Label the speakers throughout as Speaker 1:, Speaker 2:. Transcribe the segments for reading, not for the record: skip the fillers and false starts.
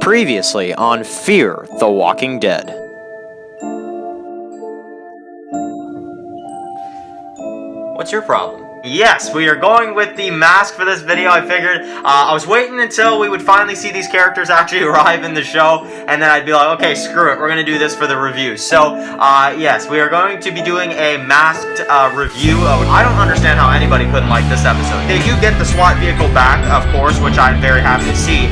Speaker 1: Previously on Fear the Walking Dead. What's your problem? Yes, we are going with the mask for this video. I figured I was waiting until we would finally see these characters actually arrive in the show, and then I'd be like, okay, screw it, we're going to do this for the review. So, yes, we are going to be doing a masked review. I don't understand how anybody couldn't like this episode. They do get the SWAT vehicle back, of course, which I'm very happy to see.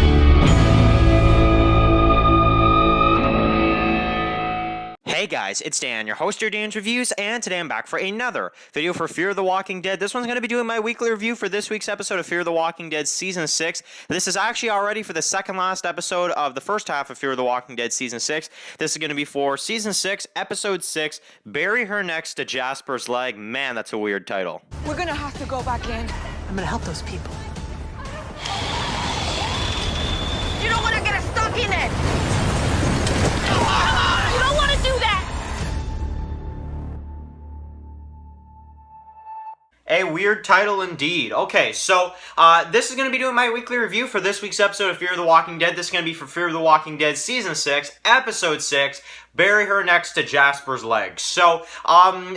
Speaker 1: Hey guys, it's Dan, your host of Dan's Reviews, and today I'm back for another video for Fear the Walking Dead. This one's going to be doing my weekly review for this week's episode of Fear the Walking Dead Season 6. This is actually already for the second last episode of the first half of Fear the Walking Dead Season 6. This is going to be for Season 6, Episode 6, Bury Her Next to Jasper's Leg. Man, that's a weird title.
Speaker 2: We're going to have to go back in.
Speaker 3: I'm going to help those people.
Speaker 2: You don't want to get us stuck in it! You don't want to do that!
Speaker 1: A weird title indeed. Okay, so this is going to be doing my weekly review for this week's episode of Fear the Walking Dead. This is going to be for Fear the Walking Dead Season 6, Episode 6, Bury Her Next to Jasper's Leg. So,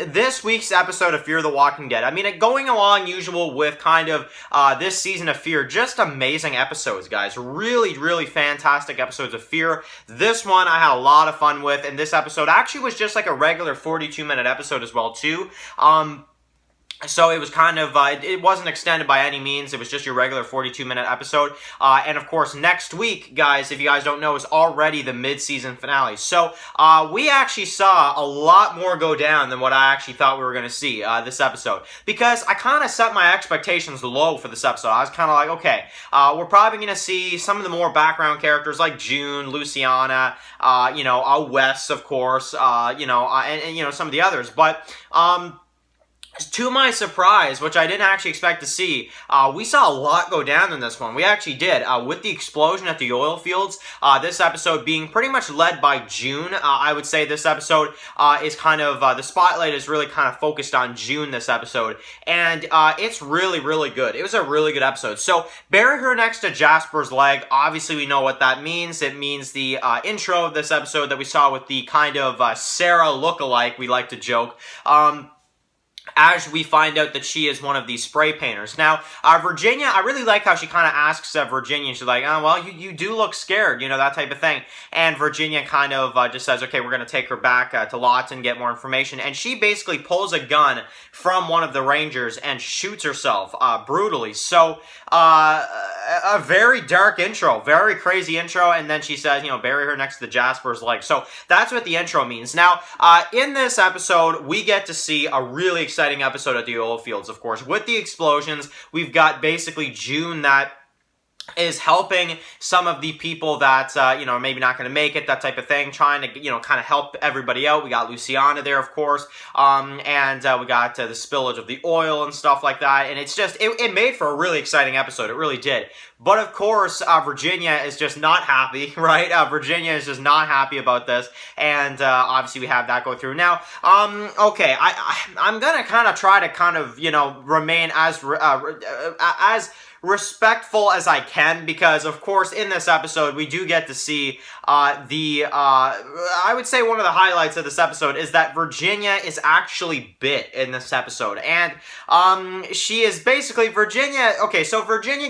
Speaker 1: this week's episode of Fear the Walking Dead, I mean, going along usual with kind of this season of Fear, just amazing episodes, guys. Really, really fantastic episodes of Fear. This one I had a lot of fun with, and this episode actually was just like a regular 42-minute episode as well, too. So it was kind of, it wasn't extended by any means. It was just your regular 42-minute episode. And of course, next week, guys, if you guys don't know, is already the mid-season finale. So we actually saw a lot more go down than what I actually thought we were going to see this episode. Because I kind of set my expectations low for this episode. I was kind of like, okay, we're probably going to see some of the more background characters like June, Luciana, Wes, of course, and some of the others. But, to my surprise, which I didn't actually expect to see, we saw a lot go down in this one. We actually did. With the explosion at the oil fields, this episode being pretty much led by June, I would say this episode is kind of, the spotlight is really kind of focused on June this episode, and it's really, really good. It was a really good episode. So, Bury Her Next to Jasper's Leg, obviously we know what that means. It means the intro of this episode that we saw with the kind of Sarah lookalike, we like to joke, as we find out that she is one of these spray painters. Now, Virginia, I really like how she kind of asks Virginia, she's like, oh, well, you do look scared, that type of thing. And Virginia kind of just says, okay, we're going to take her back to Lawton, get more information. And she basically pulls a gun from one of the Rangers and shoots herself brutally. So, a very dark intro, very crazy intro. And then she says, bury her next to the Jasper's Leg. So, that's what the intro means. Now, in this episode, we get to see a really exciting episode at the oil fields, of course. With the explosions, we've got basically June that is helping some of the people that, maybe not going to make it, that type of thing, trying to, kind of help everybody out. We got Luciana there, of course, and we got the spillage of the oil and stuff like that, and it's just, it made for a really exciting episode. It really did. But, of course, Virginia is just not happy, right? Virginia is just not happy about this, and obviously we have that go through. Now, okay, I'm going to kind of try to remain as respectful as I can, because of course in this episode we do get to see I would say one of the highlights of this episode is that Virginia is actually bit in this episode, and she is basically Virginia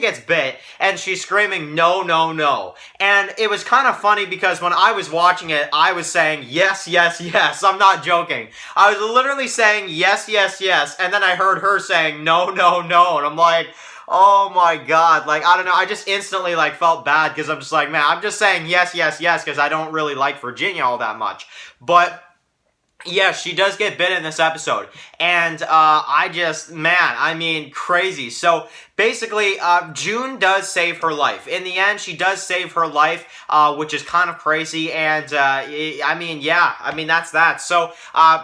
Speaker 1: gets bit and she's screaming no, no, no, and it was kind of funny because when I was watching it I was saying yes, yes, yes. I'm not joking. I was literally saying yes, yes, yes, and then I heard her saying no, no, no, and I'm like, oh my god, I don't know, I just instantly, felt bad, because I'm just like, man, I'm just saying yes, yes, yes, because I don't really like Virginia all that much, but yeah, she does get bit in this episode, and crazy. So, basically, June does save her life. In the end, she does save her life, which is kind of crazy, and, that's that. So,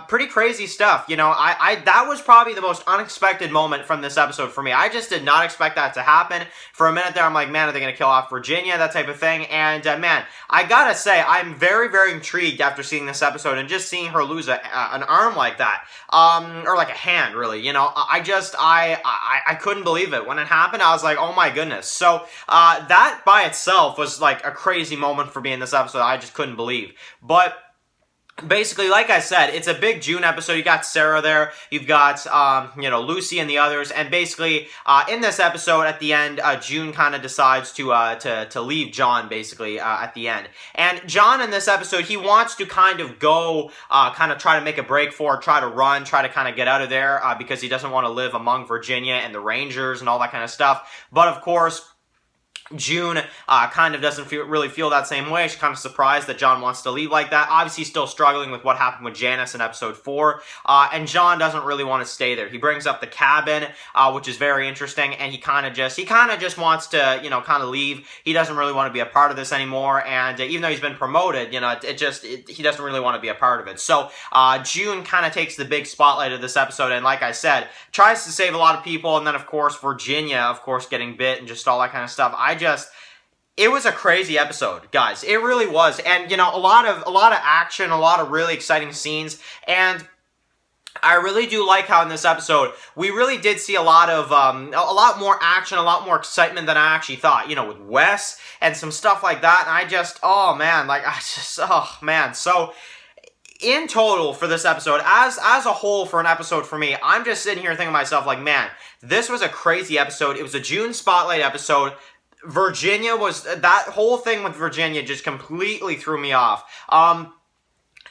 Speaker 1: pretty crazy stuff, that was probably the most unexpected moment from this episode for me. I just did not expect that to happen. For a minute there, I'm like, man, are they going to kill off Virginia, that type of thing, and, man, I gotta say, I'm very, very intrigued after seeing this episode, and just seeing her lose an arm like that, or like a hand, really, I couldn't believe it. When it it happened, I was like, oh my goodness. So that by itself was like a crazy moment for me in this episode. I just couldn't believe. But basically, like I said, it's a big June episode. You got Sarah there, you've got, Lucy and the others, and basically, in this episode, at the end, June kind of decides to leave John, basically, at the end. And John, in this episode, he wants to kind of go, kind of try to make a break for it, try to run, try to kind of get out of there, because he doesn't want to live among Virginia and the Rangers and all that kind of stuff. But, of course, June kind of doesn't really feel that same way. She's kind of surprised that John wants to leave like that. Obviously, he's still struggling with what happened with Janice in episode 4, and John doesn't really want to stay there. He brings up the cabin, which is very interesting, and he kind of just wants to, kind of leave. He doesn't really want to be a part of this anymore, and even though he's been promoted, he doesn't really want to be a part of it. So June kind of takes the big spotlight of this episode, and like I said, tries to save a lot of people, and then of course Virginia, of course, getting bit and just all that kind of stuff. It was a crazy episode, guys. It really was. And, a lot of action, a lot of really exciting scenes. And I really do like how in this episode, we really did see a lot more action, a lot more excitement than I actually thought, with Wes and some stuff like that. And So, in total for this episode, as a whole for an episode for me, I'm just sitting here thinking to myself, like, man, this was a crazy episode. It was a June Spotlight episode. That whole thing with Virginia just completely threw me off. And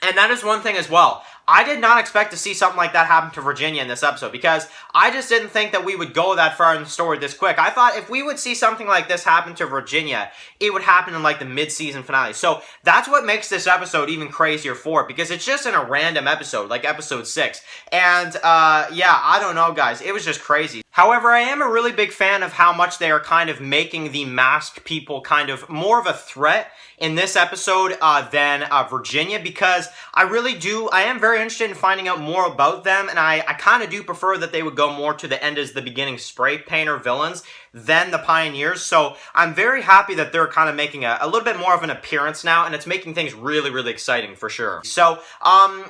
Speaker 1: that is one thing as well. I did not expect to see something like that happen to Virginia in this episode because I just didn't think that we would go that far in the story this quick. I thought if we would see something like this happen to Virginia, it would happen in like the mid-season finale. So that's what makes this episode even crazier for it because it's just in a random episode, like episode 6. And I don't know, guys. It was just crazy. However, I am a really big fan of how much they are kind of making the masked people kind of more of a threat in this episode than Virginia because I am very interested in finding out more about them, and I kind of do prefer that they would go more to the end as the beginning spray painter villains than the Pioneers, so I'm very happy that they're kind of making a little bit more of an appearance now, and it's making things really, really exciting for sure. So,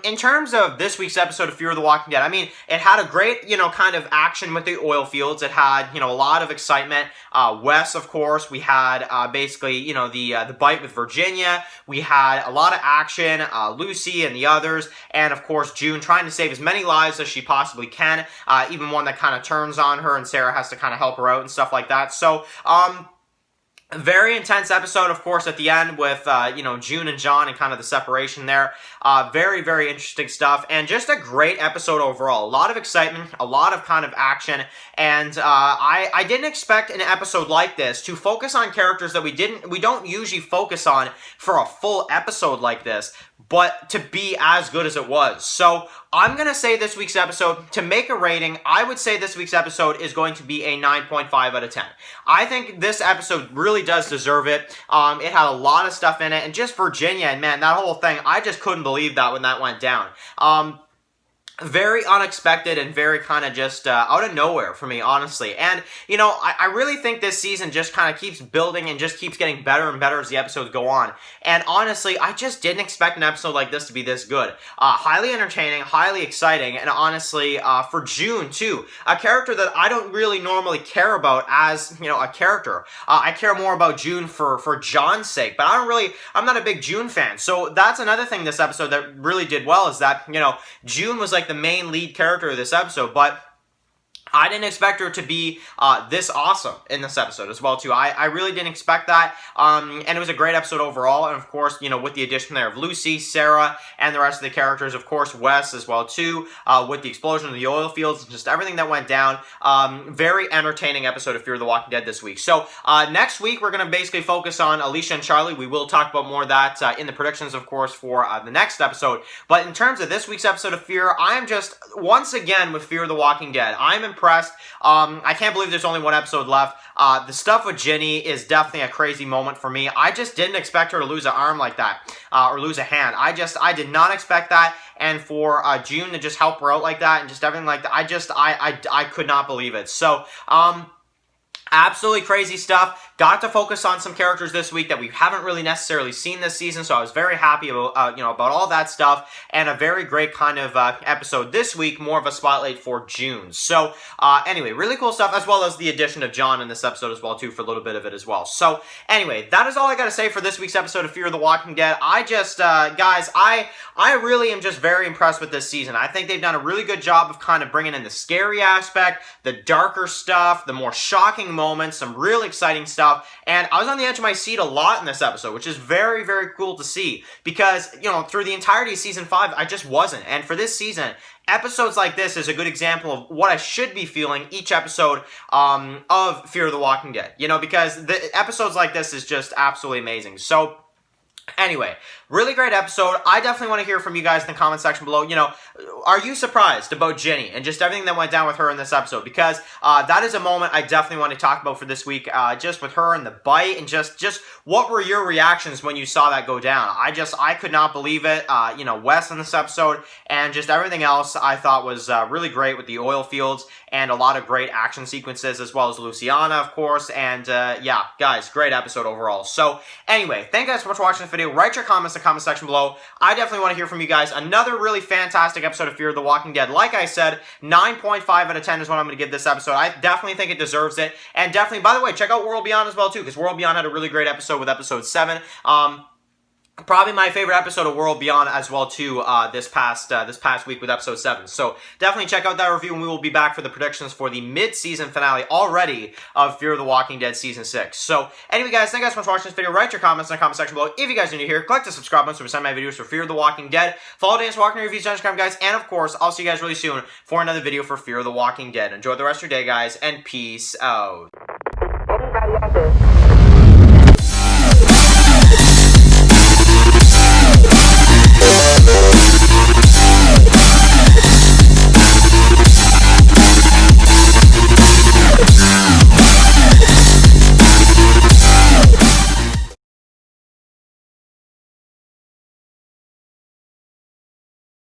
Speaker 1: in terms of this week's episode of Fear of the Walking Dead, I mean, it had a great, kind of action with the oil fields. It had, a lot of excitement. Wes, of course, we had basically, the bite with Virginia. We had a lot of action, Lucy and the others, and of course, June trying to save as many lives as she possibly can, even one that kind of turns on her and Sarah has to kind of help her out and stuff like that. So, very intense episode, of course, at the end with, June and John and kind of the separation there. Very, very interesting stuff. And just a great episode overall. A lot of excitement, a lot of kind of action. And I didn't expect an episode like this to focus on characters that we don't usually focus on for a full episode like this, but to be as good as it was. So I'm going to say this week's episode, to make a rating, I would say this week's episode is going to be a 9.5 out of 10. I think this episode really does deserve it. It had a lot of stuff in it, and just Virginia, and man, that whole thing, I just couldn't believe that when that went down. Very unexpected and very kind of just out of nowhere for me, honestly. And, I really think this season just kind of keeps building and just keeps getting better and better as the episodes go on. And honestly, I just didn't expect an episode like this to be this good. Highly entertaining, highly exciting, and honestly, for June, too, a character that I don't really normally care about as, a character. I care more about June for John's sake, but I'm not a big June fan. So that's another thing this episode that really did well is that, June was like the main lead character of this episode, but I didn't expect her to be this awesome in this episode as well, too. I really didn't expect that, and it was a great episode overall, and of course, with the addition there of Lucy, Sarah, and the rest of the characters, of course, Wes as well, too, with the explosion of the oil fields, and just everything that went down. Very entertaining episode of Fear of the Walking Dead this week. So, next week, we're going to basically focus on Alicia and Charlie. We will talk about more of that in the predictions, of course, for the next episode, but in terms of this week's episode of Fear, I am just, once again, with Fear of the Walking Dead, I'm impressed. I can't believe there's only one episode left. The stuff with Ginny is definitely a crazy moment for me. I just didn't expect her to lose an arm like that, or lose a hand. I did not expect that, and for June to just help her out like that, and just everything like that, I could not believe it. So, absolutely crazy stuff. got to focus on some characters this week that we haven't really necessarily seen this season, so I was very happy about, about all that stuff, and a very great kind of episode this week, more of a spotlight for June. So, anyway, really cool stuff, as well as the addition of John in this episode as well, too, for a little bit of it as well. So, anyway, that is all I got to say for this week's episode of Fear the Walking Dead. I just, guys, I really am just very impressed with this season. I think they've done a really good job of kind of bringing in the scary aspect, the darker stuff, the more shocking moments, some real exciting stuff, and I was on the edge of my seat a lot in this episode, which is very, very cool to see, because, through the entirety of Season 5, I just wasn't, and for this season, episodes like this is a good example of what I should be feeling each episode of Fear the Walking Dead, because the episodes like this is just absolutely amazing. So, anyway, really great episode. I definitely want to hear from you guys in the comment section below. Are you surprised about Jenny and just everything that went down with her in this episode? Because that is a moment I definitely want to talk about for this week, just with her and the bite, and just what were your reactions when you saw that go down? I could not believe it. Wes in this episode, and just everything else I thought was really great with the oil fields, and a lot of great action sequences, as well as Luciana, of course, and yeah, guys, great episode overall. So, anyway, thank you guys so much for watching this video. Write your comments in the comment section below. I definitely want to hear from you guys. Another really fantastic episode of Fear the Walking Dead. Like I said, 9.5 out of 10 is what I'm going to give this episode. I definitely think it deserves it. And definitely, by the way, check out World Beyond as well, too, because World Beyond had a really great episode with episode 7. Probably my favorite episode of World Beyond as well, too, this past week with episode 7. So definitely check out that review, and we will be back for the predictions for the mid-season finale already of Fear the Walking Dead Season 6. So anyway, guys, thank you guys so much for watching this video. Write your comments in the comment section below. If you guys are new here, click the subscribe button so we send my videos for Fear the Walking Dead. Follow Dance Walking Reviews on Instagram, guys. And, of course, I'll see you guys really soon for another video for Fear the Walking Dead. Enjoy the rest of your day, guys, and peace out.
Speaker 3: Anybody out there?